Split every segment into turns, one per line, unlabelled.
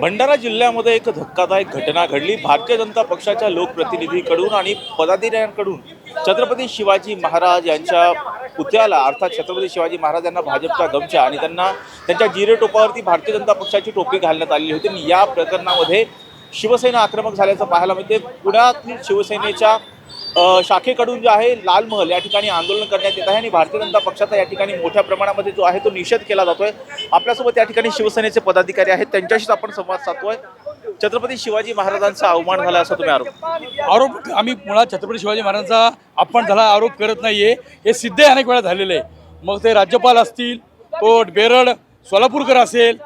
भंडारा जिल्ह्यामध्ये एक धक्कादायक घटना घडली। भारतीय जनता पक्षाच्या लोकप्रतिनिधीकडून आणि पदाधिकाऱ्यांकडून छत्रपती शिवाजी महाराज यांच्या पुतळ्याला अर्थात छत्रपती शिवाजी महाराज यांना भाजपचा गमछा आणि त्यांना त्यांच्या जिरेटोपावरती भारतीय जनता पक्षाची टोपी घालण्यात आलेली होती। आणि या प्रकरणामध्ये शिवसेना आक्रमक झाल्याचं पाहायला मिळते। पुण्यातील शिवसेनेच्या शाखेकडून जे आहे लाल महल या ठिकाणी आंदोलन करण्यात येत आहे आणि भारतीय जनता पक्षाचा या ठिकाणी मोठ्या प्रमाणामध्ये जो आहे तो निषेध केला जातोय। आपल्यासोबत या ठिकाणी शिवसेनेचे पदाधिकारी आहेत, त्यांच्याशीच आपण संवाद साधतोय। छत्रपती शिवाजी महाराजांचा अवमान झाला असं तुम्ही
आरोप आम्ही मुळात छत्रपती शिवाजी महाराजांचा अपमान झाला आरोप करत नाहीये, हे सिद्ध अनेक वेळा झालेलं आहे। मग ते राज्यपाल असतील, कोट बेरड सोलापूरकर असेल,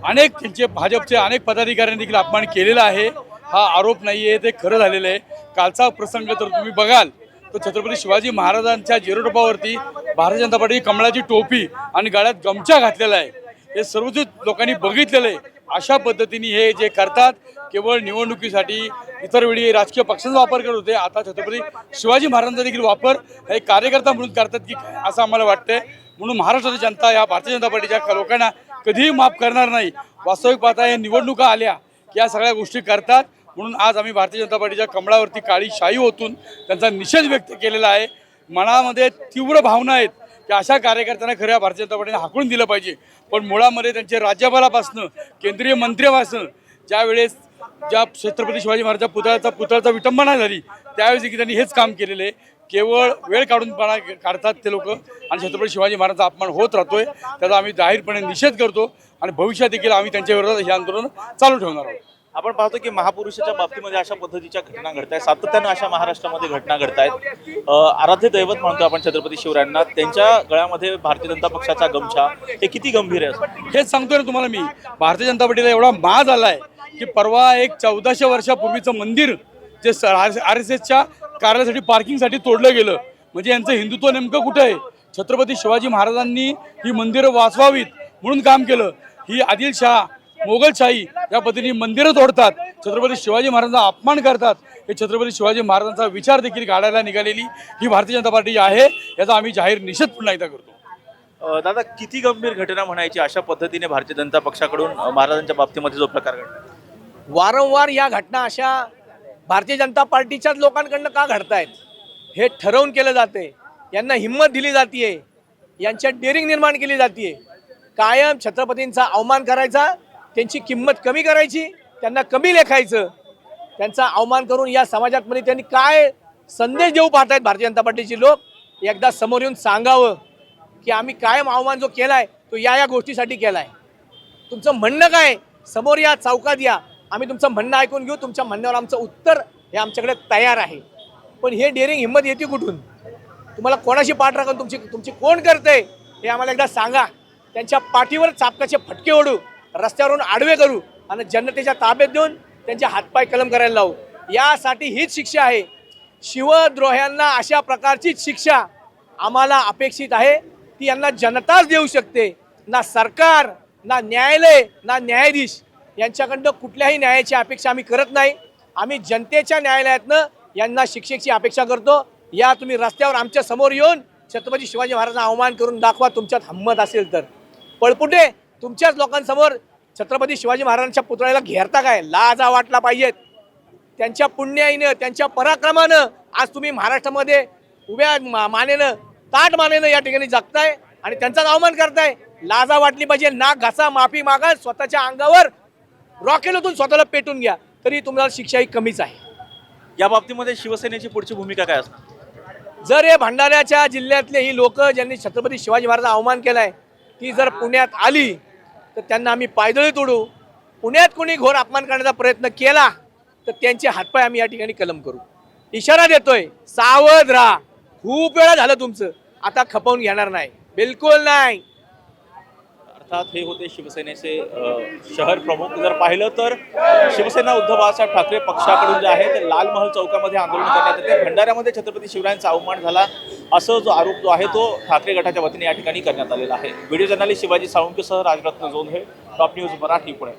अनेक त्यांचे भाजपचे अनेक पदाधिकाऱ्यांनी देखील अपमान केलेला आहे। हा आरोप नाहीये, ते खरं झालेलं आहे। कालचा प्रसंग तर तुम्ही बघाल तर छत्रपती शिवाजी महाराजांच्या जिरोटोपावरती भारतीय जनता पार्टी कमळाची टोपी आणि गळ्यात गमछा घातलेला आहे। हे सर्वच लोकांनी बघितलेलं आहे। अशा पद्धतीने हे जे करतात केवळ निवडणुकीसाठी, इतर वेळी राजकीय पक्षांचा वापर करत होते, आता छत्रपती शिवाजी महाराजांचा देखील वापर हे कार्यकर्ता म्हणून करतात की असं आम्हाला वाटतंय। म्हणून महाराष्ट्राची जनता या भारतीय जनता पार्टीच्या लोकांना कधीही माफ करणार नाही। वास्तविक पाहता या निवडणुका आल्या की या सगळ्या गोष्टी करतात। म्हणून आज आम्ही भारतीय जनता पार्टीच्या कमळावरती काळी शाई ओतून त्यांचा निषेध व्यक्त केलेला आहे। मनामध्ये तीव्र भावना आहेत की अशा कार्यकर्त्यांना खऱ्या भारतीय जनता पार्टीने हाकलून दिलं पाहिजे। पण मुळामध्ये त्यांचे राज्यपालापासून केंद्रीय मंत्र्यापासून ज्यावेळेस ज्या छत्रपती शिवाजी महाराजांच्या पुतळ्याचा विटंबना झाली त्यावेळेस त्यांनी हेच काम केलेलं आहे। केवळ वेळ काढतात ते लोक आणि छत्रपती शिवाजी महाराजांचा अपमान होत राहतोय। त्याचा आम्ही जाहीरपणे निषेध करतो आणि भविष्यात देखील आम्ही त्यांच्या विरोधात हे आंदोलन चालू ठेवणार आहोत।
आपण पाहतो की महापुरुषाच्या बाबतीमध्ये अशा पद्धतीच्या घटना घडत आहेत, सातत्यानं अशा महाराष्ट्रामध्ये घटना घडत आहेत। आराध्य दैवत म्हणतो आपण छत्रपती शिवरायांना, त्यांच्या गळ्यामध्ये भारतीय जनता पक्षाचा गमछा, हे किती गंभीर आहे
हेच सांगतोय ना तुम्हाला मी। भारतीय जनता पार्टीला एवढा माज आलाय की परवा एक 1400 वर्षापूर्वीचं मंदिर जे RSSच्या कार्यालयासाठी पार्किंगसाठी तोडलं गेलं, म्हणजे यांचं हिंदुत्व नेमकं कुठं आहे? छत्रपती शिवाजी महाराजांनी ही मंदिरं वाचवावीत म्हणून काम केलं। ही आदिलशाह मोगलशाही या पद्धतीने मंदिरं तोडतात, छत्रपती शिवाजी महाराजांचा अपमान करतात। हे छत्रपती शिवाजी महाराजांचा विचार देखील काढायला निघालेली ही भारतीय जनता पार्टी आहे, याचा आम्ही जाहीर निषेध पुन्हा एकदा करतो।
दादा, किती गंभीर घटना म्हणायची अशा पद्धतीने भारतीय जनता पक्षाकडून महाराजांच्या बाबतीमध्ये जो प्रकार घडला?
वारंवार या घटना अशा भारतीय जनता पार्टीच्याच लोकांकडनं का घडतायत हे ठरवून केलं जाते। यांना हिंमत दिली जाते, यांच्यात डेअरिंग निर्माण केली जाते। कायम छत्रपतींचा अवमान करायचा, त्यांची किंमत कमी करायची, त्यांना कमी लेखायचं, त्यांचा अवमान करून या समाजामध्ये त्यांनी काय संदेश देऊ पाहतायत भारतीय जनता पार्टीचे लोक? एकदा समोर येऊन सांगावं की आम्ही कायम अवमान जो केलाय तो या गोष्टीसाठी केलाय। तुमचं म्हणणं काय? समोर या, चौकात या, आम्ही तुमचं म्हणणं ऐकून घेऊ, तुमच्या म्हणण्यावर आमचं उत्तर हे आमच्याकडे तयार आहे। पण हे डेअरिंग हिंमत येते कुठून? तुम्हाला कोणाशी पाठ राखून तुमची कोण करते हे आम्हाला एकदा सांगा। त्यांच्या पाठीवर चापकाचे फटके ओढू, रस्त्यावरून आडवे करू आणि जनतेच्या ताब्यात देऊन त्यांचे हातपाय कलम करायला लावू, यासाठी हीच शिक्षा आहे। शिवद्रोह्यांना अशा प्रकारचीच शिक्षा आम्हाला अपेक्षित आहे, ती यांना जनताच देऊ शकते। ना सरकार, ना न्यायालय, ना न्यायाधीश यांच्याकडनं कुठल्याही न्यायाची अपेक्षा आम्ही करत नाही। आम्ही जनतेच्या न्यायालयातनं यांना शिक्षेची अपेक्षा करतो। या तुम्ही रस्त्यावर आमच्या समोर येऊन छत्रपती शिवाजी महाराजांचा अवमान करून दाखवा, तुमच्यात हिंमत असेल तर। पळपुटे तुमच्याच लोकांसमोर छत्रपती शिवाजी महाराजांच्या पुतळ्याला घेरता काय? लाजा वाटला पाहिजेत। त्यांच्या पुण्याईनं, त्यांच्या पराक्रमानं आज तुम्ही महाराष्ट्रामध्ये उभ्या मानेनं, ताट मानेनं या ठिकाणी जगताय आणि त्यांचाच अवमान करताय। लाजा वाटली पाहिजे। नाक घासा, माफी मागा, स्वतःच्या अंगावर रॉकेलतून स्वतःला पेटून घ्या, तरी तुम्हाला शिक्षा ही कमीच आहे।
या बाबतीमध्ये शिवसेनेची पुढची भूमिका काय असणार?
जर हे भंडाऱ्याच्या जिल्ह्यातले ही लोक ज्यांनी छत्रपती शिवाजी महाराजांचा अवमान केलाय ती जर पुण्यात आली तर त्यांना आम्ही पायदळी तोडू। पुण्यात कोणी घोर अपमान करण्याचा प्रयत्न केला तर त्यांचे हातपाय आम्ही या ठिकाणी कलम करू। इशारा देतोय, सावध राहा। खूप वेळा झालं तुमचं, आता खपवून घेणार नाही, बिलकुल नाही।
अर्थात हे होते शिवसेनेचे शहर प्रमुख। जर पाहिलं तर शिवसेना उद्धव बाळासाहेब ठाकरे पक्षाकडून जे आहे ते लाल महल चौकामध्ये आंदोलन करण्यात येते। भंडाऱ्यामध्ये छत्रपती शिवरायांचा अवमान झाला असं जो आरोप जो आहे तो ठाकरे गटाच्या वतीने या ठिकाणी करण्यात आलेला आहे। व्हिडिओ जर्नलिस्ट शिवाजी साळुंकेसह राजरत्न जोंधळे, टॉप न्यूज मराठी, पुणे।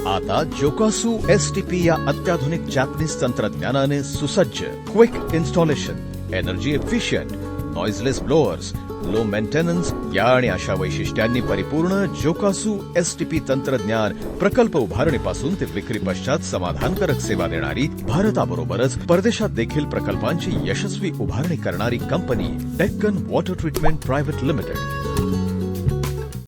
आता जोकासू STP या अत्याधुनिक जॅपनीज तंत्रज्ञानाने सुसज्ज, quick installation, energy efficient, noiseless blowers, low maintenance या आणि अशा वैशिष्ट्यांनी परिपूर्ण जोकासू STP तंत्रज्ञान प्रकल्प उभारणीपासून ते विक्री पश्चात समाधानकारक सेवा देणारी, भारताबरोबरच परदेशात देखील प्रकल्पांची यशस्वी उभारणी करणारी company Deccan water treatment private limited.